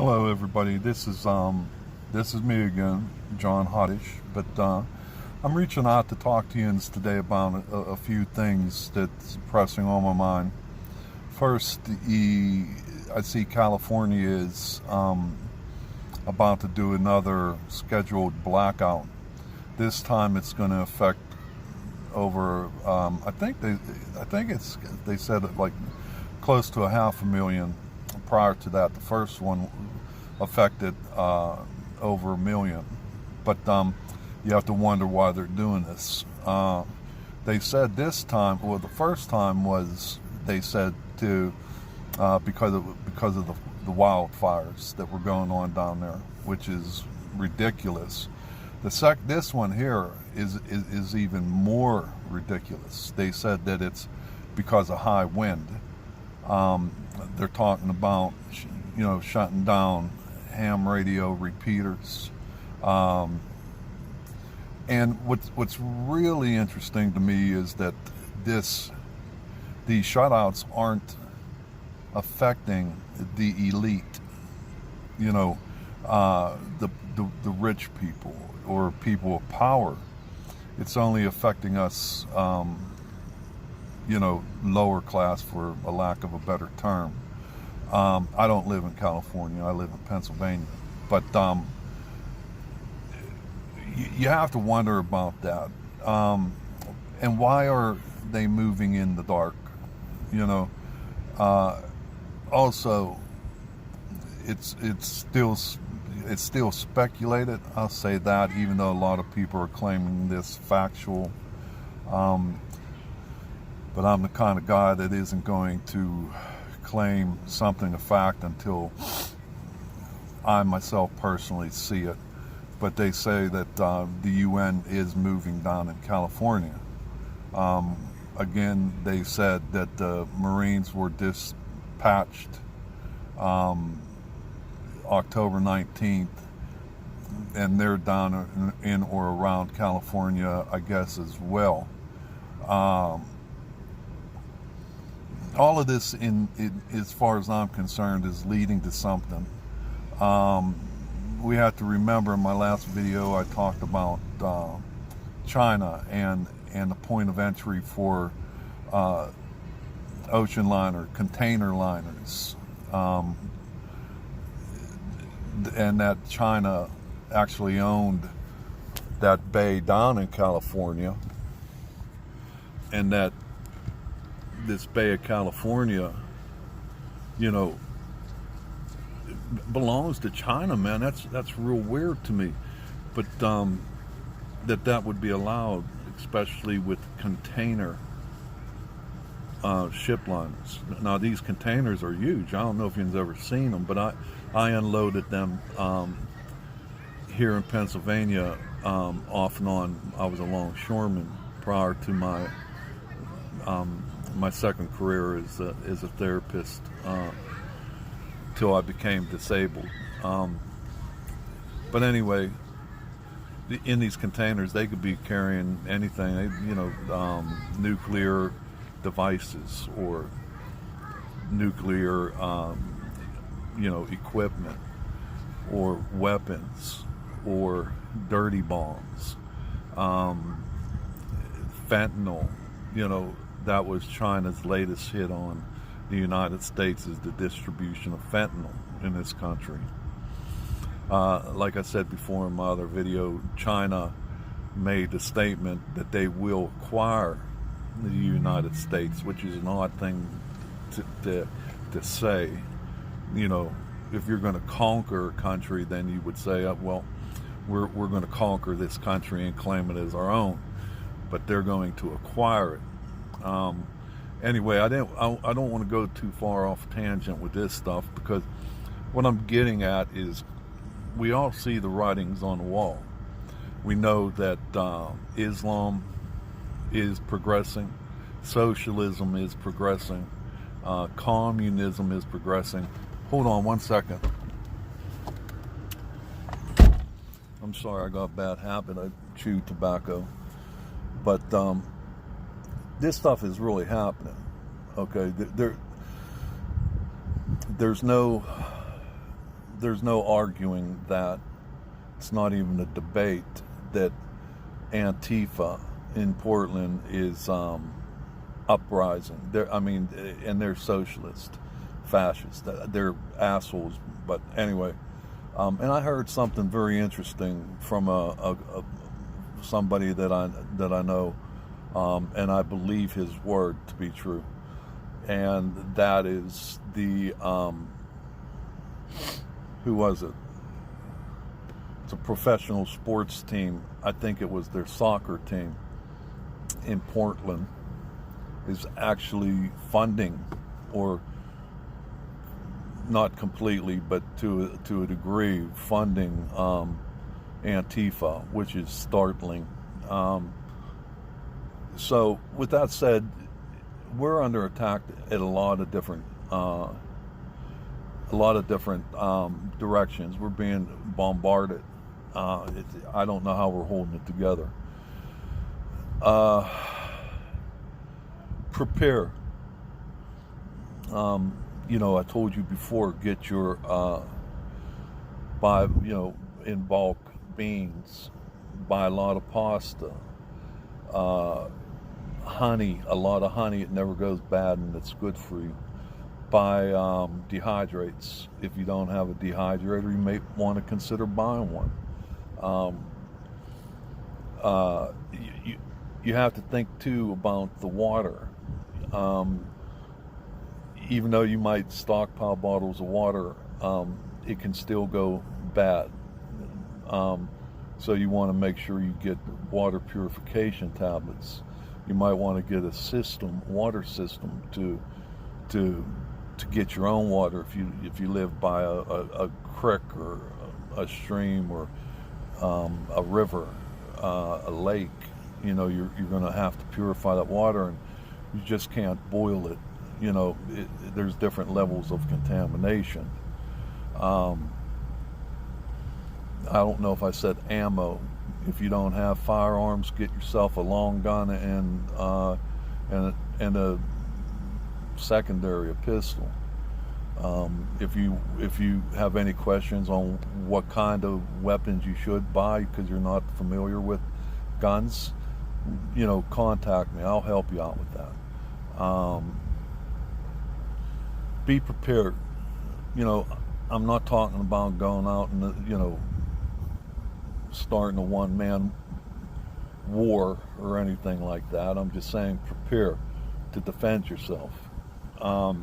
Hello, everybody. This is me again, John Hoddish. But I'm reaching out to talk to you today about a few things that's pressing on my mind. First, I see California is about to do another scheduled blackout. This time, it's going to affect over. They said like close to 500,000. Prior to that, the first one affected over 1 million. But you have to wonder why they're doing this. They said this time, well, the first time was they said to because of the wildfires that were going on down there, which is ridiculous. This one here is even more ridiculous. They said that it's because of high wind. They're talking about, shutting down ham radio repeaters. And what's really interesting to me is that these shutouts aren't affecting the elite, the rich people or people of power. It's only affecting us, lower class, for a lack of a better term. I don't live in California. I live in Pennsylvania. But you have to wonder about that. And why are they moving in the dark? Also, it's still speculated. I'll say that, even though a lot of people are claiming this factual. But I'm the kind of guy that isn't going to claim something a fact until I myself personally see it. But they say that the UN is moving down in California. Again, they said that the Marines were dispatched October 19th, and they're down in or around California, I guess, as well. All of this, as far as I'm concerned, is leading to something. We have to remember, in my last video, I talked about China and the point of entry for ocean liner, container liners, and that China actually owned that bay down in California, and that this Bay of California, belongs to China, man. That's real weird to me. But that would be allowed, especially with container ship liners. Now, these containers are huge. I don't know if you've ever seen them, but I unloaded them here in Pennsylvania off and on. I was a longshoreman prior to my second career as a therapist, till I became disabled. But anyway, in these containers, they could be carrying anything, nuclear devices or nuclear, equipment, or weapons, or dirty bombs, fentanyl. That was China's latest hit on the United States, is the distribution of fentanyl in this country. Like I said before in my other video, China made the statement that they will acquire the United States, which is an odd thing to say. If you're going to conquer a country, then you would say, well, we're going to conquer this country and claim it as our own. But they're going to acquire it. Anyway, I don't want to go too far off tangent with this stuff, because what I'm getting at is we all see the writings on the wall. We know that Islam is progressing, socialism is progressing, communism is progressing. Hold on one second. I'm sorry, I got a bad habit. I chew tobacco. But this stuff is really happening. Okay, there's no there's no arguing that it's not even a debate that Antifa in Portland is uprising. And they're socialist, fascist. They're assholes. But anyway, and I heard something very interesting from somebody that I know, and I believe his word to be true. And that is the who was it? It's a professional sports team. I think it was their soccer team in Portland is actually funding, or not completely, but to a degree, funding Antifa, which is startling. So, with that said, we're under attack at a lot of different directions. We're being bombarded. I don't know how we're holding it together. Prepare. I told you before, get your buy, in bulk beans, buy a lot of pasta, honey, a lot of honey. It never goes bad and it's good for you. Buy dehydrates. If you don't have a dehydrator, you may want to consider buying one. You have to think too about the water. Even though you might stockpile bottles of water, it can still go bad. So you want to make sure you get water purification tablets. You might want to get a water system to get your own water if you live by a creek or a stream or a river, a lake. You're going to have to purify that water, and you just can't boil it. There's different levels of contamination. I don't know if I said ammo. If you don't have firearms, get yourself a long gun and a secondary, a pistol. If you have any questions on what kind of weapons you should buy because you're not familiar with guns, contact me. I'll help you out with that. Be prepared. I'm not talking about going out and starting a one-man war or anything like that. I'm just saying prepare to defend yourself. But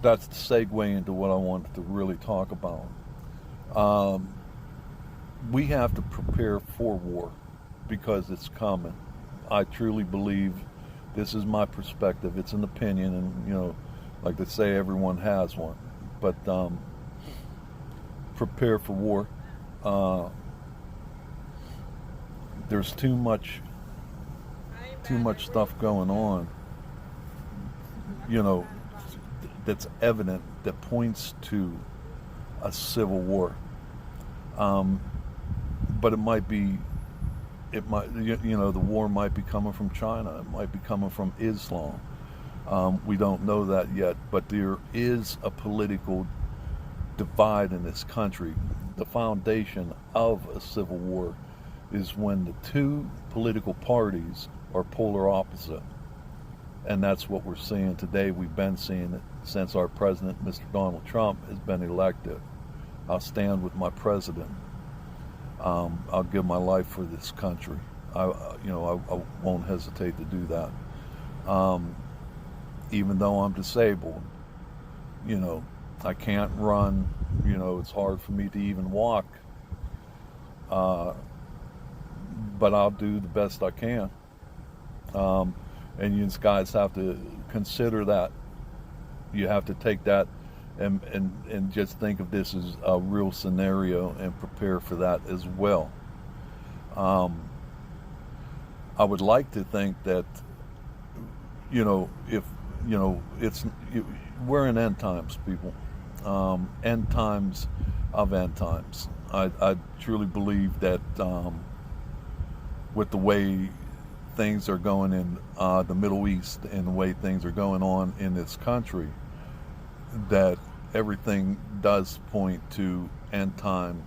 that's the segue into what I wanted to really talk about. We have to prepare for war because it's coming. I truly believe, this is my perspective, it's an opinion, and like they say, everyone has one. But prepare for war. There's too much stuff going on, that's evident, that points to a civil war. But the war might be coming from China. It might be coming from Islam. We don't know that yet, but there is a political divide in this country. The foundation of a civil war is when the two political parties are polar opposite. And that's what we're seeing today. We've been seeing it since our president, Mr. Donald Trump, has been elected. I'll stand with my president. I'll give my life for this country. I won't hesitate to do that. Even though I'm disabled, I can't run. It's hard for me to even walk. But I'll do the best I can. And you guys have to consider that. You have to take that and just think of this as a real scenario and prepare for that as well. I would like to think that, we're in end times, people. End times of end times. I truly believe that with the way things are going in the Middle East and the way things are going on in this country, that everything does point to end time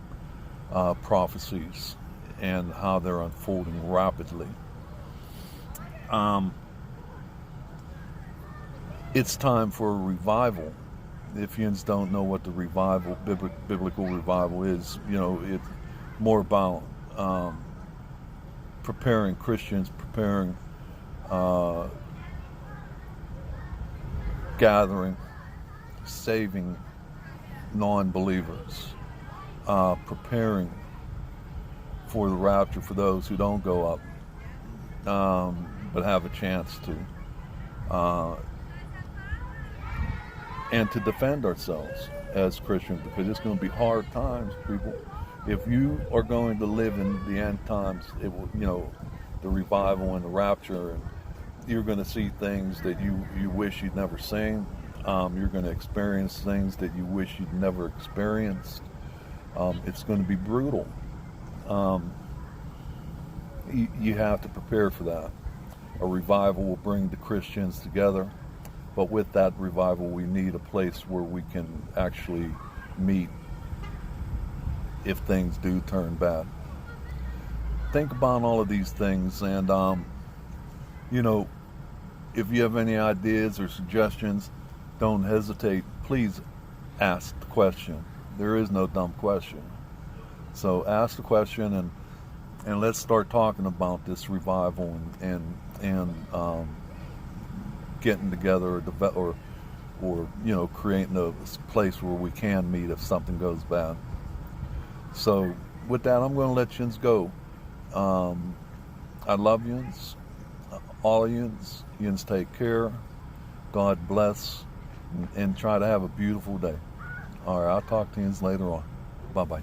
prophecies and how they're unfolding rapidly. It's time for a revival. If you don't know what the revival, biblical revival is, it's more about preparing Christians, preparing, gathering, saving non-believers, preparing for the rapture for those who don't go up, but have a chance to, and to defend ourselves as Christians, because it's going to be hard times, people. If you are going to live in the end times, it will, the revival and the rapture, and you're going to see things that you wish you'd never seen. You're going to experience things that you wish you'd never experienced. It's going to be brutal. You have to prepare for that. A revival will bring the Christians together, but with that revival, we need a place where we can actually meet if things do turn bad. Think about all of these things, and if you have any ideas or suggestions, don't hesitate. Please ask the question. There is no dumb question. So ask the question, and let's start talking about this revival and getting together or creating a place where we can meet if something goes bad. So with that, I'm going to let yous go. I love yous, all of yous. Yous take care. God bless, and try to have a beautiful day. All right, I'll talk to yous later on. Bye-bye.